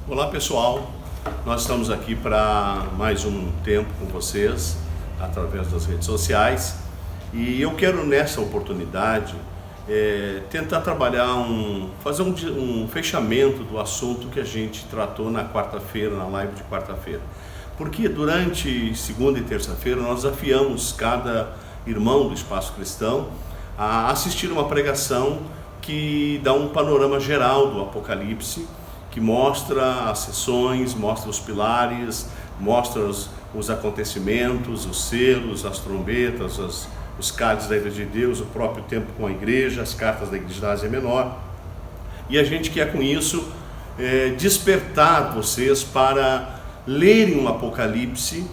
Olá pessoal, nós estamos aqui para mais um tempo com vocês através das redes sociais e eu quero nessa oportunidade tentar trabalhar, fazer um fechamento do assunto que a gente tratou na quarta-feira, na live de quarta-feira. Porque durante segunda e terça-feira nós desafiamos cada irmão do Espaço Cristão a assistir uma pregação que dá um panorama geral do Apocalipse, que mostra as sessões, mostra os pilares, mostra os acontecimentos, os selos, as trombetas, os cálices da Igreja de Deus, o próprio tempo com a Igreja, as cartas da Igreja da Ásia Menor. E a gente quer com isso despertar vocês para lerem o Apocalipse,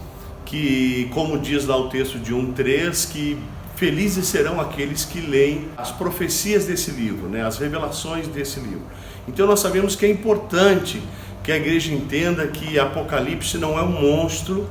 que, como diz lá o texto de 1:3, que felizes serão aqueles que leem as profecias desse livro, as revelações desse livro. Então nós sabemos que é importante que a igreja entenda que Apocalipse não é um monstro,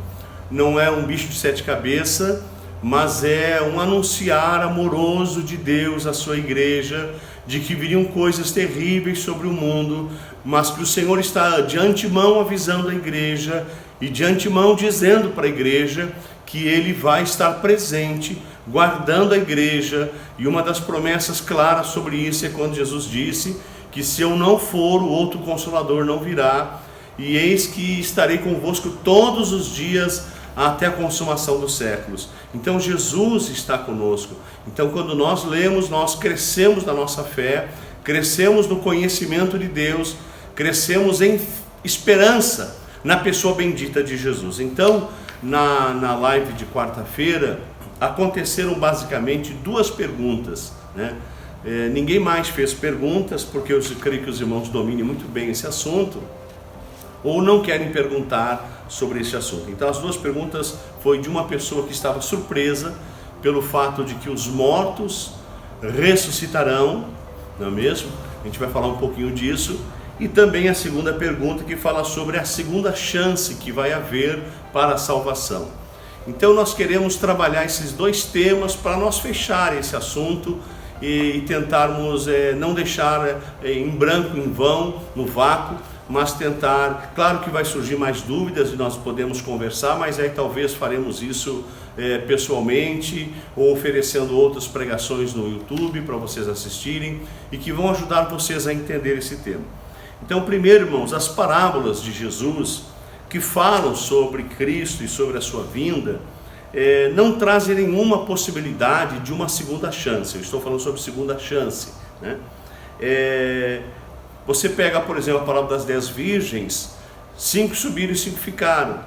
não é um bicho de 7 cabeças, mas é um anunciar amoroso de Deus à sua igreja, de que viriam coisas terríveis sobre o mundo, mas que o Senhor está de antemão avisando a igreja e de antemão dizendo para a igreja que Ele vai estar presente, guardando a igreja. E uma das promessas claras sobre isso é quando Jesus disse que se eu não for, o outro Consolador não virá, e eis que estarei convosco todos os dias até a consumação dos séculos. Então Jesus está conosco. Então quando nós lemos, nós crescemos na nossa fé, crescemos no conhecimento de Deus, crescemos em esperança na pessoa bendita de Jesus. Então na live de quarta-feira aconteceram basicamente 2 perguntas, ninguém mais fez perguntas, porque eu creio que os irmãos dominem muito bem esse assunto, ou não querem perguntar sobre esse assunto. Então as 2 perguntas foi de uma pessoa que estava surpresa pelo fato de que os mortos ressuscitarão, não é mesmo? A gente vai falar um pouquinho disso. E também a segunda pergunta, que fala sobre a segunda chance que vai haver para a salvação. Então nós queremos trabalhar esses 2 temas para nós fechar esse assunto e tentarmos não deixar em branco, em vão, no vácuo, mas tentar, claro que vai surgir mais dúvidas e nós podemos conversar, mas aí talvez faremos isso pessoalmente ou oferecendo outras pregações no YouTube para vocês assistirem e que vão ajudar vocês a entender esse tema. Então, primeiro, irmãos, as parábolas de Jesus que falam sobre Cristo e sobre a sua vinda não trazem nenhuma possibilidade de uma segunda chance. Eu estou falando sobre segunda chance, Você pega, por exemplo, a parábola das 10 virgens, 5 subiram e 5 ficaram.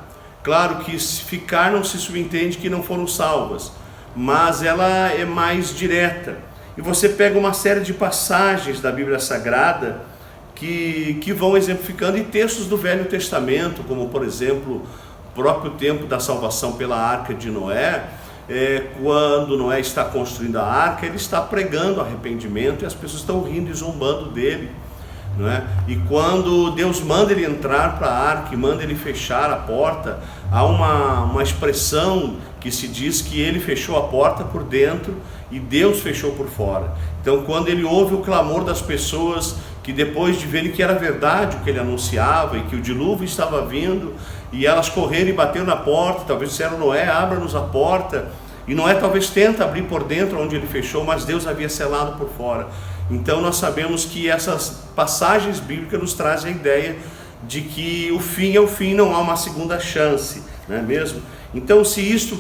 Claro que ficar não se subentende que não foram salvas, mas ela é mais direta. E você pega uma série de passagens da Bíblia Sagrada que vão exemplificando, e textos do Velho Testamento, como por exemplo o próprio tempo da salvação pela arca de Noé. Quando Noé está construindo a arca, ele está pregando arrependimento e as pessoas estão rindo e zombando dele, E quando Deus manda ele entrar para a arca e manda ele fechar a porta, há uma expressão que se diz que ele fechou a porta por dentro e Deus fechou por fora. Então quando ele ouve o clamor das pessoas, que depois de verem que era verdade o que ele anunciava e que o dilúvio estava vindo, e elas correram e bateram na porta, talvez disseram: Noé, abra-nos a porta, e Noé talvez tenta abrir por dentro onde ele fechou, mas Deus havia selado por fora. Então nós sabemos que essas passagens bíblicas nos trazem a ideia de que o fim é o fim, não há uma segunda chance, não é mesmo? Então se isso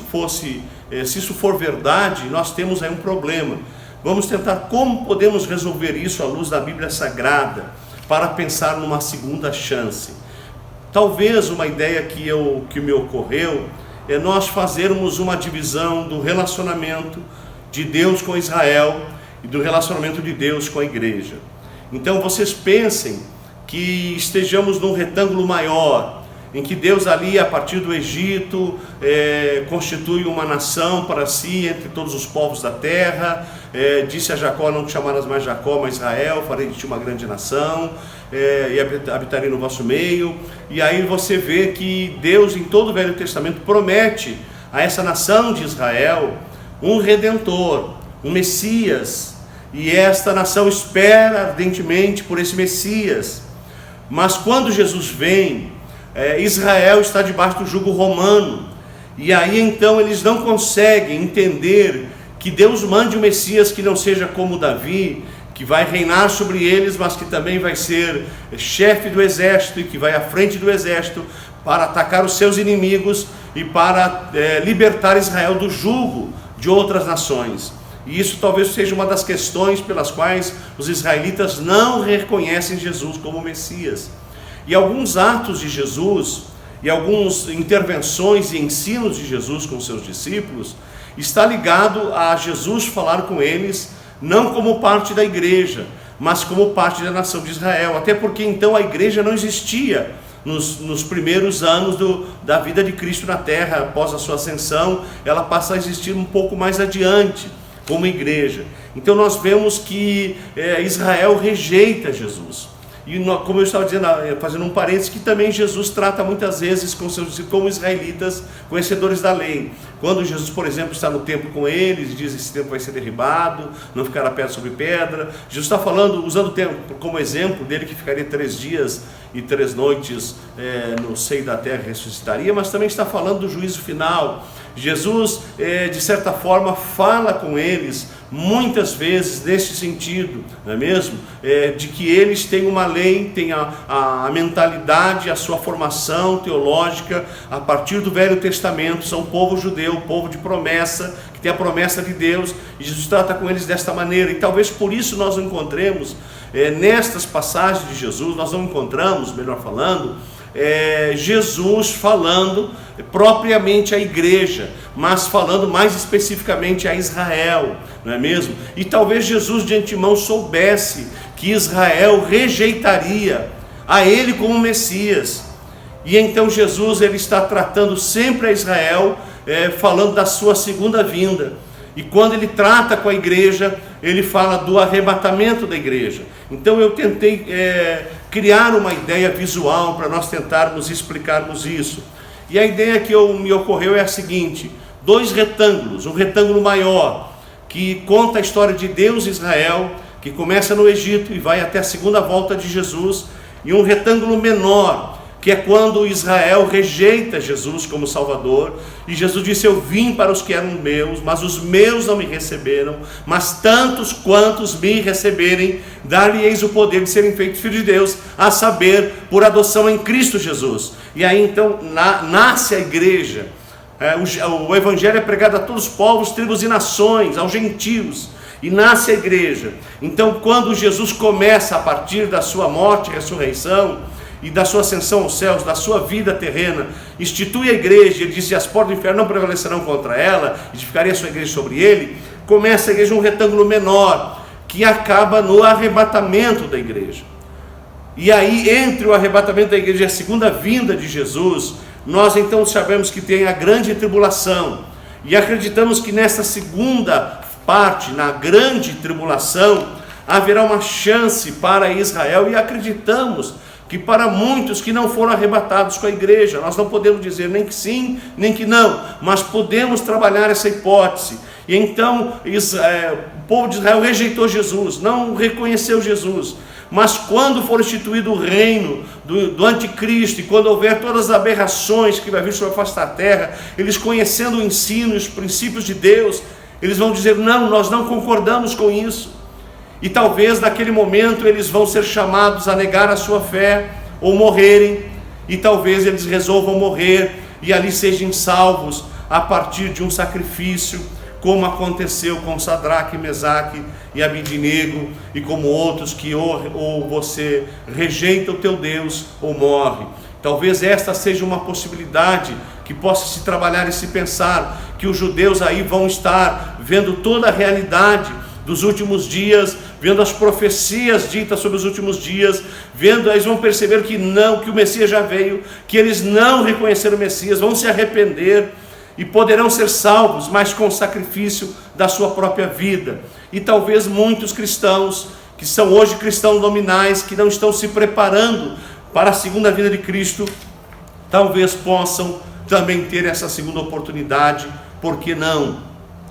for verdade, nós temos aí um problema. Vamos tentar como podemos resolver isso à luz da Bíblia Sagrada, para pensar numa segunda chance. Talvez uma ideia que me ocorreu é nós fazermos uma divisão do relacionamento de Deus com Israel e do relacionamento de Deus com a igreja. Então vocês pensem que estejamos num retângulo maior, em que Deus ali, a partir do Egito, constitui uma nação para si, entre todos os povos da terra. Disse a Jacó: não te chamarás mais Jacó, mas Israel, farei de ti uma grande nação, e habitarei no vosso meio. E aí você vê que Deus, em todo o Velho Testamento, promete a essa nação de Israel um Redentor, um Messias, e esta nação espera ardentemente por esse Messias. Mas quando Jesus vem, Israel está debaixo do jugo romano, e aí então eles não conseguem entender que Deus mande o Messias que não seja como Davi, que vai reinar sobre eles, mas que também vai ser chefe do exército e que vai à frente do exército para atacar os seus inimigos e para libertar Israel do jugo de outras nações. E isso talvez seja uma das questões pelas quais os israelitas não reconhecem Jesus como Messias. E alguns atos de Jesus e algumas intervenções e ensinos de Jesus com seus discípulos está ligado a Jesus falar com eles não como parte da igreja, mas como parte da nação de Israel. Até porque então a igreja não existia nos primeiros anos da vida de Cristo na terra. Após a sua ascensão, ela passa a existir um pouco mais adiante como igreja. Então nós vemos que Israel rejeita Jesus. E como eu estava dizendo, fazendo um parênteses, que também Jesus trata muitas vezes com seus como israelitas, conhecedores da lei. Quando Jesus, por exemplo, está no templo com eles, diz: esse templo vai ser derribado, não ficará pedra sobre pedra. Jesus está falando, usando o templo como exemplo dele, que ficaria 3 dias e 3 noites no seio da terra e ressuscitaria, mas também está falando do juízo final. Jesus, de certa forma, fala com eles muitas vezes nesse sentido, não é mesmo? De que eles têm uma lei, têm a mentalidade, a sua formação teológica a partir do Velho Testamento, são povo judeu, povo de promessa, que tem a promessa de Deus, e Jesus trata com eles desta maneira. E talvez por isso nós não encontremos, nestas passagens de Jesus, nós não encontramos, melhor falando, Jesus falando propriamente à igreja, mas falando mais especificamente a Israel, não é mesmo? E talvez Jesus de antemão soubesse que Israel rejeitaria a ele como Messias, e então Jesus ele está tratando sempre a Israel, falando da sua segunda vinda. E quando ele trata com a igreja, ele fala do arrebatamento da igreja. Então eu tentei criar uma ideia visual para nós tentarmos explicarmos isso. E a ideia que me ocorreu é a seguinte: 2 retângulos, um retângulo maior, que conta a história de Deus e Israel, que começa no Egito e vai até a segunda volta de Jesus, e um retângulo menor, que é quando Israel rejeita Jesus como Salvador, e Jesus disse: eu vim para os que eram meus, mas os meus não me receberam, mas tantos quantos me receberem, dar-lhe-eis o poder de serem feitos filhos de Deus, a saber, por adoção em Cristo Jesus. E aí então nasce a igreja. O evangelho é pregado a todos os povos, tribos e nações, aos gentios, e nasce a igreja. Então quando Jesus começa, a partir da sua morte e ressurreição, e da sua ascensão aos céus, da sua vida terrena, institui a igreja, ele disse: as portas do inferno não prevalecerão contra ela, edificaria a sua igreja sobre ele. Começa a igreja um retângulo menor, que acaba no arrebatamento da igreja. E aí, entre o arrebatamento da igreja e a segunda vinda de Jesus, nós então sabemos que tem a grande tribulação, e acreditamos que nessa segunda parte, na grande tribulação, haverá uma chance para Israel, e acreditamos que para muitos que não foram arrebatados com a igreja, nós não podemos dizer nem que sim, nem que não, mas podemos trabalhar essa hipótese. E então o povo de Israel rejeitou Jesus, não reconheceu Jesus, mas quando for instituído o reino do anticristo, e quando houver todas as aberrações que vai vir sobre a face da terra, eles conhecendo o ensino e os princípios de Deus, eles vão dizer: não, nós não concordamos com isso. E talvez naquele momento eles vão ser chamados a negar a sua fé ou morrerem, e talvez eles resolvam morrer e ali sejam salvos a partir de um sacrifício, como aconteceu com Sadraque, Mesaque e Abidnego, e como outros que ou você rejeita o teu Deus ou morre. Talvez esta seja uma possibilidade que possa se trabalhar e se pensar, que os judeus aí vão estar vendo toda a realidade dos últimos dias, vendo as profecias ditas sobre os últimos dias, vendo, eles vão perceber que o Messias já veio, que eles não reconheceram o Messias, vão se arrepender e poderão ser salvos, mas com o sacrifício da sua própria vida. E talvez muitos cristãos, que são hoje cristãos nominais, que não estão se preparando para a segunda vinda de Cristo, talvez possam também ter essa segunda oportunidade, por que não?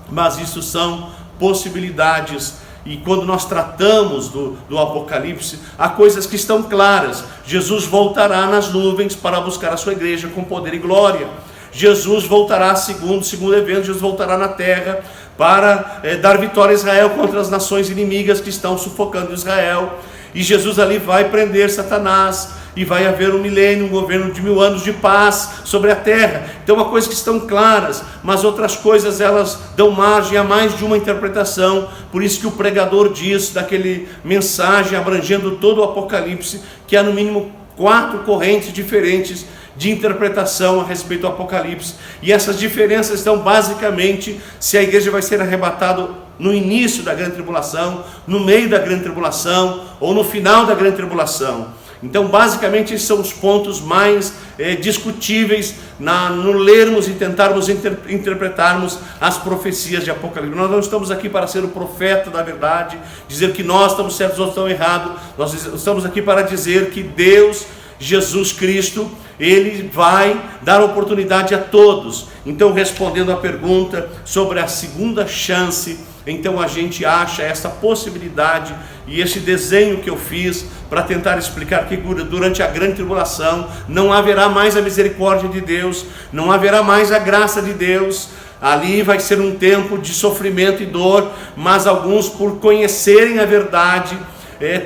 Mas isso são possibilidades, e quando nós tratamos do Apocalipse, há coisas que estão claras. Jesus voltará nas nuvens para buscar a sua igreja com poder e glória. Jesus voltará segundo evento, Jesus voltará na terra para dar vitória a Israel contra as nações inimigas que estão sufocando Israel. E Jesus ali vai prender Satanás, e vai haver um milênio, um governo de 1000 anos de paz sobre a terra. Então há coisas que estão claras, mas outras coisas elas dão margem a mais de uma interpretação. Por isso que o pregador diz, daquele mensagem abrangendo todo o Apocalipse, que há no mínimo 4 correntes diferentes de interpretação a respeito do Apocalipse. E essas diferenças estão basicamente se a igreja vai ser arrebatada no início da grande tribulação, no meio da grande tribulação ou no final da grande tribulação. Então basicamente esses são os pontos mais discutíveis no lermos e tentarmos interpretarmos as profecias de Apocalipse. Nós não estamos aqui para ser o profeta da verdade, dizer que nós estamos certos ou estamos errados. Nós estamos aqui para dizer que Deus, Jesus Cristo, Ele vai dar oportunidade a todos. Então, respondendo à pergunta sobre a segunda chance, então a gente acha essa possibilidade e esse desenho que eu fiz para tentar explicar que durante a grande tribulação não haverá mais a misericórdia de Deus, não haverá mais a graça de Deus. Ali vai ser um tempo de sofrimento e dor, mas alguns, por conhecerem a verdade,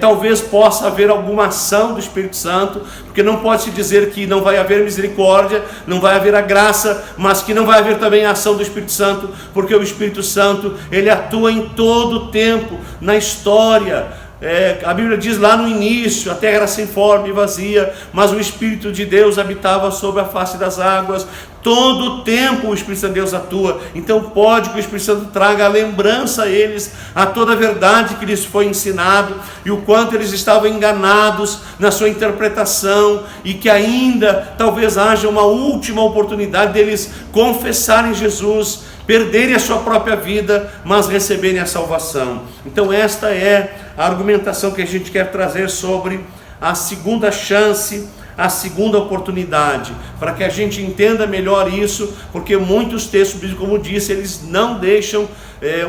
talvez possa haver alguma ação do Espírito Santo, porque não pode se dizer que não vai haver misericórdia, não vai haver a graça, mas que não vai haver também a ação do Espírito Santo, porque o Espírito Santo, ele atua em todo o tempo, na história. A Bíblia diz lá no início, a terra era sem forma e vazia, mas o Espírito de Deus habitava sobre a face das águas. Todo o tempo o Espírito Santo de Deus atua. Então pode que o Espírito Santo traga a lembrança a eles, a toda a verdade que lhes foi ensinado, e o quanto eles estavam enganados na sua interpretação, e que ainda talvez haja uma última oportunidade deles confessarem Jesus, perderem a sua própria vida, mas receberem a salvação. Então esta é a argumentação que a gente quer trazer sobre a segunda chance, a segunda oportunidade, para que a gente entenda melhor isso, porque muitos textos bíblicos, como disse, eles não deixam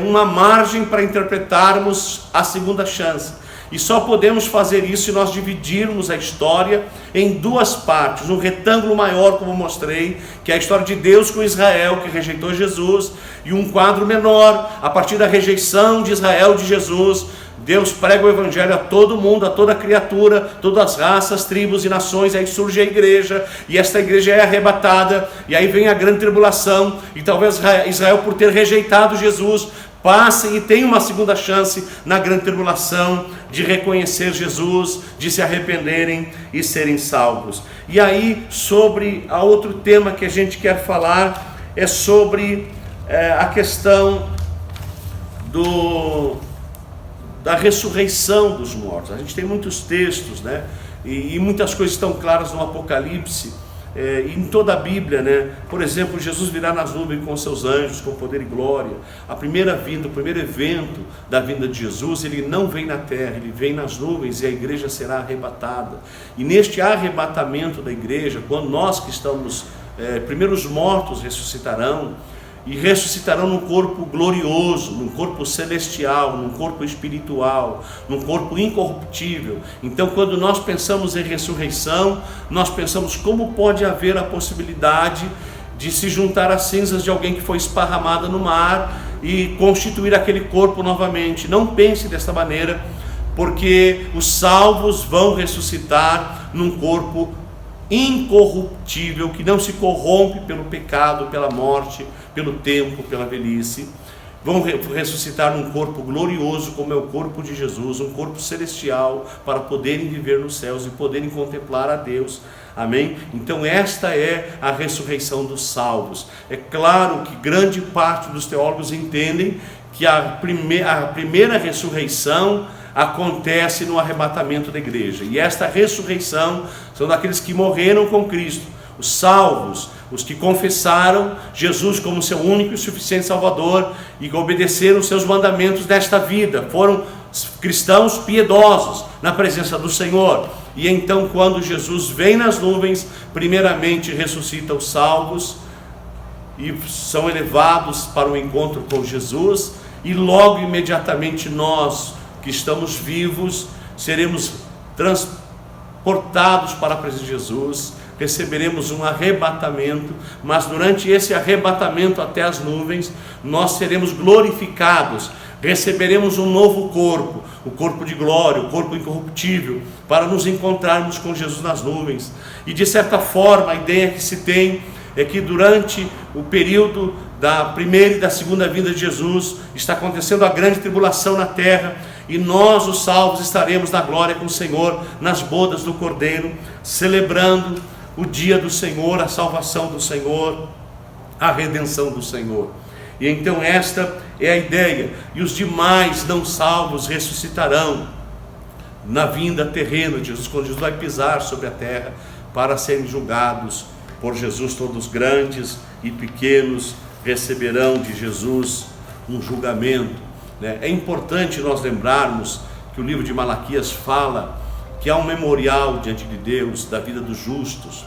uma margem para interpretarmos a segunda chance. E só podemos fazer isso se nós dividirmos a história em 2 partes. Um retângulo maior, como mostrei, que é a história de Deus com Israel, que rejeitou Jesus, e um quadro menor, a partir da rejeição de Israel de Jesus. Deus prega o Evangelho a todo mundo, a toda criatura, todas as raças, tribos e nações. Aí surge a igreja, e esta igreja é arrebatada, e aí vem a grande tribulação, e talvez Israel, por ter rejeitado Jesus, passem e tenham uma segunda chance na grande tribulação de reconhecer Jesus, de se arrependerem e serem salvos. E aí, sobre a outro tema que a gente quer falar, é sobre a questão da ressurreição dos mortos. A gente tem muitos textos, né? E muitas coisas estão claras no Apocalipse, em toda a Bíblia, né? Por exemplo, Jesus virá nas nuvens com seus anjos, com poder e glória. A primeira vinda, o primeiro evento da vinda de Jesus, ele não vem na terra, ele vem nas nuvens, e a igreja será arrebatada. E neste arrebatamento da igreja, quando nós que estamos, primeiro os mortos ressuscitarão, e ressuscitarão num corpo glorioso, num corpo celestial, num corpo espiritual, num corpo incorruptível. Então, quando nós pensamos em ressurreição, nós pensamos como pode haver a possibilidade de se juntar às cinzas de alguém que foi esparramada no mar e constituir aquele corpo novamente. Não pense desta maneira, porque os salvos vão ressuscitar num corpo incorruptível, que não se corrompe pelo pecado, pela morte, pelo tempo, pela velhice. Vão ressuscitar num corpo glorioso, como é o corpo de Jesus, um corpo celestial, para poderem viver nos céus e poderem contemplar a Deus. Amém? Então esta é a ressurreição dos salvos. É claro que grande parte dos teólogos entendem que a primeira ressurreição acontece no arrebatamento da igreja, e esta ressurreição são daqueles que morreram com Cristo, os salvos, os que confessaram Jesus como seu único e suficiente Salvador e que obedeceram os seus mandamentos desta vida, foram cristãos piedosos na presença do Senhor. E então, quando Jesus vem nas nuvens, primeiramente ressuscita os salvos e são elevados para o encontro com Jesus, e logo imediatamente nós que estamos vivos seremos transportados para a presença de Jesus, receberemos um arrebatamento, mas durante esse arrebatamento até as nuvens, nós seremos glorificados, receberemos um novo corpo, o corpo de glória, o corpo incorruptível, para nos encontrarmos com Jesus nas nuvens. E de certa forma a ideia que se tem é que durante o período da primeira e da segunda vinda de Jesus, está acontecendo a grande tribulação na terra, e nós, os salvos, estaremos na glória com o Senhor, nas bodas do Cordeiro, celebrando o dia do Senhor, a salvação do Senhor, a redenção do Senhor. E então esta é a ideia, e os demais não salvos ressuscitarão na vinda terrena de Jesus, quando Jesus vai pisar sobre a terra, para serem julgados por Jesus. Todos grandes e pequenos receberão de Jesus um julgamento, né? É importante nós lembrarmos que o livro de Malaquias fala que há um memorial diante de Deus da vida dos justos.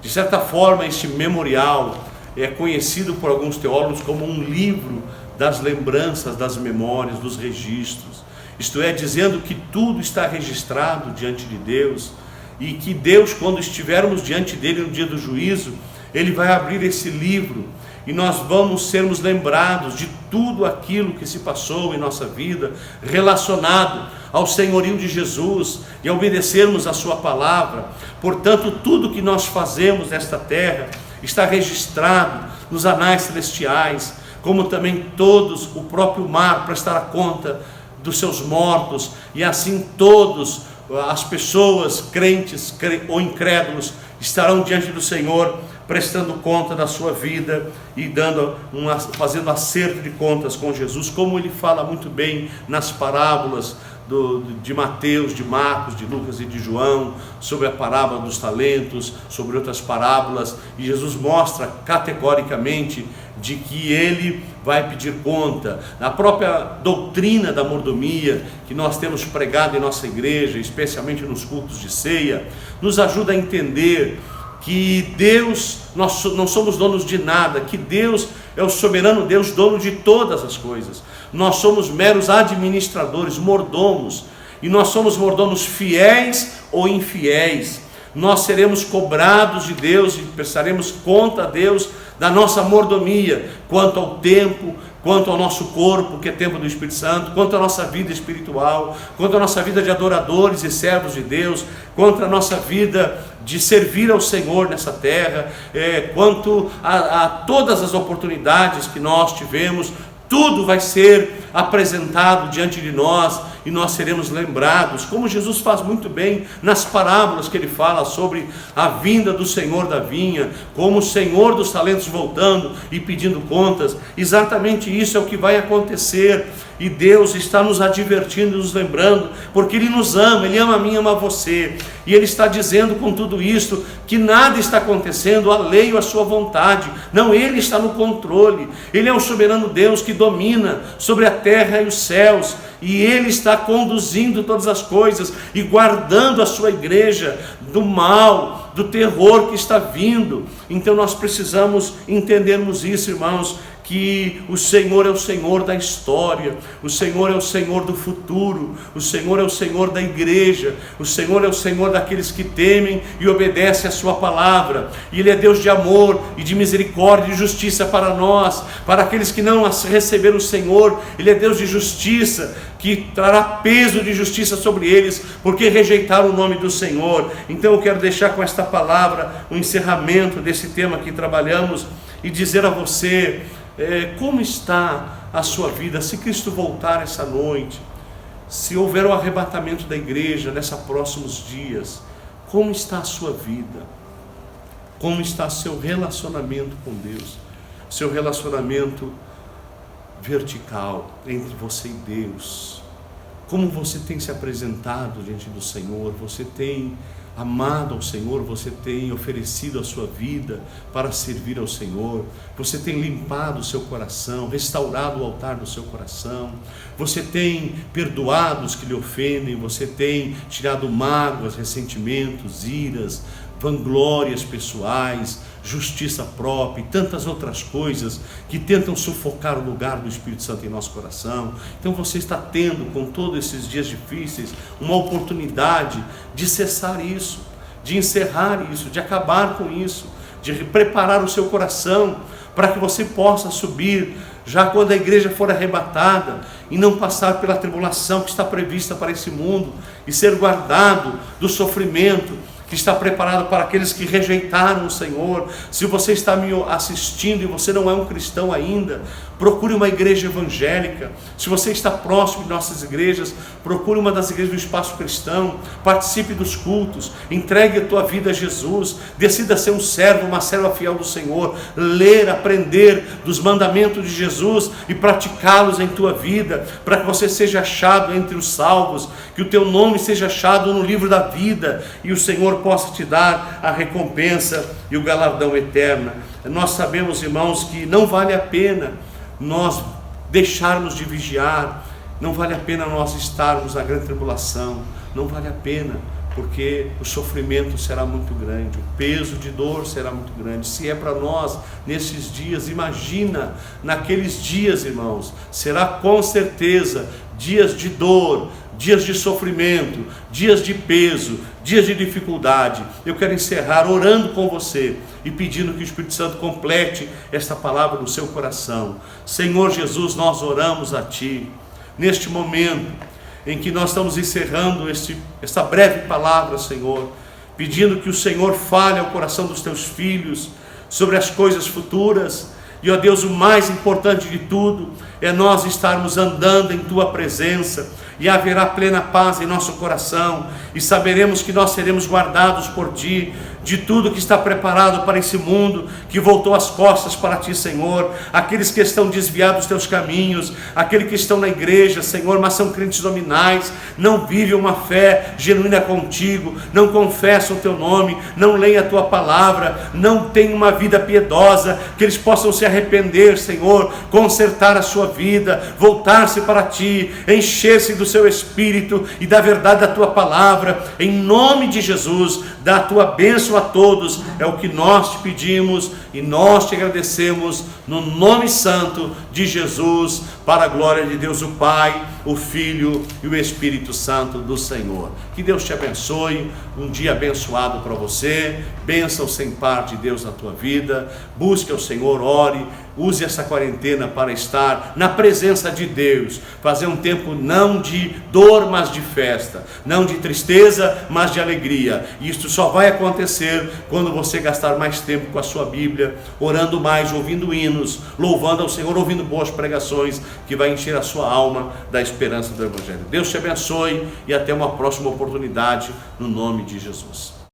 De certa forma, este memorial é conhecido por alguns teólogos como um livro das lembranças, das memórias, dos registros. Isto é, dizendo que tudo está registrado diante de Deus, e que Deus, quando estivermos diante dele no dia do juízo, ele vai abrir esse livro, e nós vamos sermos lembrados de tudo aquilo que se passou em nossa vida, relacionado ao senhorio de Jesus, e a obedecermos a sua palavra. Portanto, tudo que nós fazemos nesta terra está registrado nos anais celestiais, como também todos, o próprio mar prestará conta dos seus mortos, e assim todos, as pessoas crentes ou incrédulos, estarão diante do Senhor, prestando conta da sua vida e fazendo acerto de contas com Jesus, como ele fala muito bem nas parábolas de Mateus, de Marcos, de Lucas e de João, sobre a parábola dos talentos, sobre outras parábolas, e Jesus mostra categoricamente de que ele vai pedir conta. A própria doutrina da mordomia, que nós temos pregado em nossa igreja, especialmente nos cultos de ceia, nos ajuda a entender que Deus, nós não somos donos de nada, que Deus é o soberano Deus, dono de todas as coisas. Nós somos meros administradores, mordomos, e nós somos mordomos fiéis ou infiéis. Nós seremos cobrados de Deus e prestaremos conta a Deus da nossa mordomia, quanto ao tempo, quanto ao nosso corpo, que é templo do Espírito Santo, quanto à nossa vida espiritual, quanto à nossa vida de adoradores e servos de Deus, quanto à nossa vida de servir ao Senhor nessa terra, quanto a todas as oportunidades que nós tivemos. Tudo vai ser apresentado diante de nós, e nós seremos lembrados, como Jesus faz muito bem nas parábolas que ele fala sobre a vinda do Senhor da vinha, como o Senhor dos talentos voltando e pedindo contas. Exatamente isso é o que vai acontecer, e Deus está nos advertindo e nos lembrando, porque Ele nos ama, Ele ama a mim, ama a você, e Ele está dizendo com tudo isso, que nada está acontecendo alheio à sua vontade. Não, Ele está no controle, Ele é o soberano Deus que domina sobre a terra e os céus, e Ele está conduzindo todas as coisas, e guardando a sua igreja do mal, do terror que está vindo. Então nós precisamos entendermos isso, irmãos, que o Senhor é o Senhor da história, o Senhor é o Senhor do futuro, o Senhor é o Senhor da igreja, o Senhor é o Senhor daqueles que temem e obedecem a sua palavra, e Ele é Deus de amor e de misericórdia e justiça para nós, para aqueles que não receberam o Senhor. Ele é Deus de justiça, que trará peso de justiça sobre eles, porque rejeitaram o nome do Senhor. Então eu quero deixar com esta palavra o encerramento desse tema que trabalhamos, e dizer a você, como está a sua vida? Se Cristo voltar essa noite, se houver o arrebatamento da igreja nesses próximos dias, como está a sua vida? Como está seu relacionamento com Deus? Seu relacionamento vertical entre você e Deus? Como você tem se apresentado diante do Senhor? Você tem amado ao Senhor? Você tem oferecido a sua vida para servir ao Senhor? Você tem limpado o seu coração, restaurado o altar do seu coração? Você tem perdoado os que lhe ofendem? Você tem tirado mágoas, ressentimentos, iras, vanglórias pessoais, justiça própria e tantas outras coisas que tentam sufocar o lugar do Espírito Santo em nosso coração. Então você está tendo, com todos esses dias difíceis, uma oportunidade de cessar isso, de encerrar isso, de acabar com isso, de preparar o seu coração para que você possa subir já quando a igreja for arrebatada e não passar pela tribulação que está prevista para esse mundo e ser guardado do sofrimento que está preparado para aqueles que rejeitaram o Senhor. Se você está me assistindo e você não é um cristão ainda, procure uma igreja evangélica. Se você está próximo de nossas igrejas, procure uma das igrejas do Espaço Cristão, participe dos cultos, entregue a tua vida a Jesus, decida ser um servo, uma serva fiel do Senhor, ler, aprender dos mandamentos de Jesus e praticá-los em tua vida, para que você seja achado entre os salvos, que o teu nome seja achado no livro da vida e o Senhor possa te dar a recompensa e o galardão eterno. Nós sabemos, irmãos, que não vale a pena nós deixarmos de vigiar, não vale a pena nós estarmos na grande tribulação, não vale a pena, porque o sofrimento será muito grande, o peso de dor será muito grande. Se é para nós nesses dias, imagina naqueles dias, irmãos, será com certeza dias de dor, dias de sofrimento, dias de peso, dias de dificuldade. Eu quero encerrar orando com você e pedindo que o Espírito Santo complete esta palavra no seu coração. Senhor Jesus, nós oramos a Ti neste momento em que nós estamos encerrando esta breve palavra, Senhor, pedindo que o Senhor fale ao coração dos Teus filhos sobre as coisas futuras. E, ó Deus, o mais importante de tudo é nós estarmos andando em Tua presença, e haverá plena paz em nosso coração, e saberemos que nós seremos guardados por Ti, de tudo que está preparado para esse mundo que voltou as costas para Ti, Senhor. Aqueles que estão desviados dos Teus caminhos, aqueles que estão na igreja, Senhor, mas são crentes nominais, não vivem uma fé genuína contigo, não confessam o Teu nome, não leem a Tua palavra, não têm uma vida piedosa, que eles possam se arrepender, Senhor, consertar a sua vida, voltar-se para Ti, encher-se do Seu Espírito e da verdade da Tua palavra. Em nome de Jesus, dá a Tua bênção a todos, é o que nós Te pedimos e nós Te agradecemos no nome santo de Jesus, para a glória de Deus o Pai, o Filho e o Espírito Santo do Senhor. Que Deus te abençoe, um dia abençoado para você, bênção sem par de Deus na tua vida. Busque ao Senhor, ore, use essa quarentena para estar na presença de Deus, fazer um tempo não de dor, mas de festa, não de tristeza, mas de alegria. E isso só vai acontecer quando você gastar mais tempo com a sua Bíblia, orando mais, ouvindo hinos, louvando ao Senhor, ouvindo boas pregações, que vai encher a sua alma da esperança do Evangelho. Deus te abençoe e até uma próxima oportunidade, no nome de Jesus.